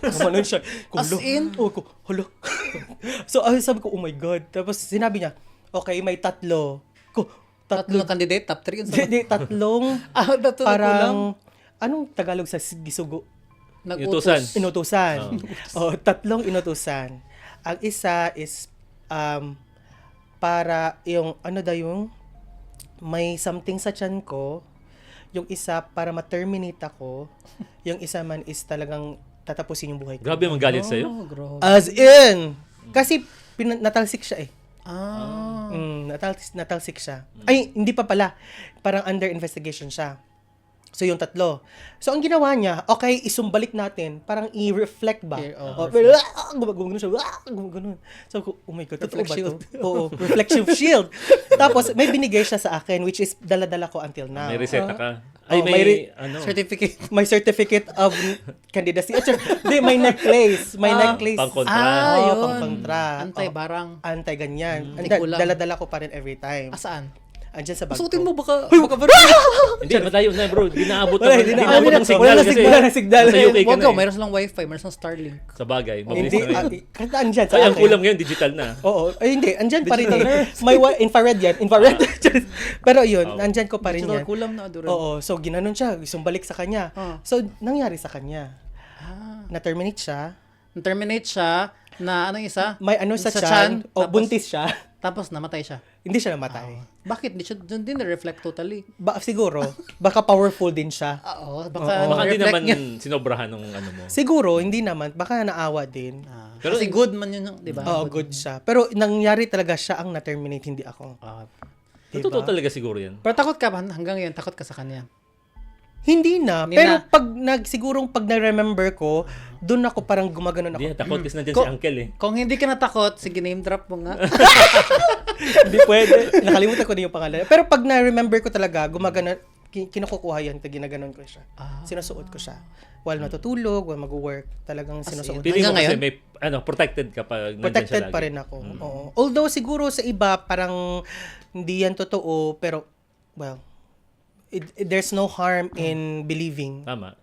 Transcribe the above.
Gumanon siya. As in? Hulo. So, sabi ko, oh my God. Tapos sinabi niya, okay, may tatlo. Tatlong candidate, top 3. Hindi, tatlong Tatlo kulang. parang, anong Tagalog sa gisugo? Inutusan. Inutusan. Tatlong inutusan. Ang isa is, para yung, yung, may something sa tiyan ko. Yung isa, para ma-terminate ako. Yung isa man is talagang tatapusin yung buhay ko. Grabe magalit sa'yo. Oh, grabe. As in! Kasi, natalsik siya eh. Natalsik siya. Ay, hindi pa pala. Parang under investigation siya. So, yung tatlo. So, ang ginawa niya, okay, isumbalik natin. Parang i-reflect ba? Gumagano siya. Gumagano. So, oh my God, totoo ba ito? Oo, reflective shield. Tapos, may binigay siya sa akin, which is dala-dala ko until now. May reseta ka. Certificate. May certificate of candidacy. Hindi, may necklace. May necklace. Pang-kontra. Yun. Pang-kontra. Anti-barang. Anti-ganyan. Tikulang. Dala-dala ko pa rin every time. Asaan? Andyan sa bag Suotin ko. mo baka Hindi, matayo na bro. Di naabot Wala, ng hindi naabot ng signal wala kasi. wala na signal. Nasa UK ka Wag na ka, eh. mayroon silang wifi, mayroon silang Starlink. Sa bagay. Mabilis Hindi, na rin. kasi andyan sa Ay, ang akin. kulang ngayon, digital na. Oo. Ay, hindi. Andyan pa rin. May infrared yan. Infrared. Pero yun, andyan ko pa rin Digital yan. kulang na Duran. Oo. So, ginanon siya. Sumbalik sa kanya. So, nangyari sa kanya. Na-terminate siya. Terminate siya na anong isa? May ano sa tiyan, tiyan. O, buntis siya. Tapos namatay siya. Hindi siya namatay. Bakit? Di na-reflect totally. Siguro. Baka powerful din siya. Oo. Baka Baka hindi reflect naman niya. sinobrahan ng ano mo. Siguro, hindi naman. Baka naawa din. Pero Kasi good man yun, di ba? Oo, good siya. Pero nangyari talaga siya ang na-terminate, hindi ako. totoo talaga siguro yan. Pero takot ka ba? Hanggang ngayon, takot ka sa kanya. Hindi na. Hindi Pero na. sigurong pag na-remember ko, doon ako parang gumaganon Hindi ako. takot kasi nandiyan si Uncle eh. Kung hindi ka natakot, sige name drop mo nga. Hindi pwede. Nakalimutan ko na yung pangalan. Pero pag na-remember ko talaga, gumaganon, kinukukuha yan, ginaganon ko siya. Sinusuot ko siya. While matutulog, while mag-work, talagang sinusuot ko. Feeling mo Hanggang kasi may protected ka pag nandiyan siya Protected lagi. pa rin ako. Oo. Although siguro sa iba, parang hindi yan totoo, pero, well, there's no harm in believing. Tama.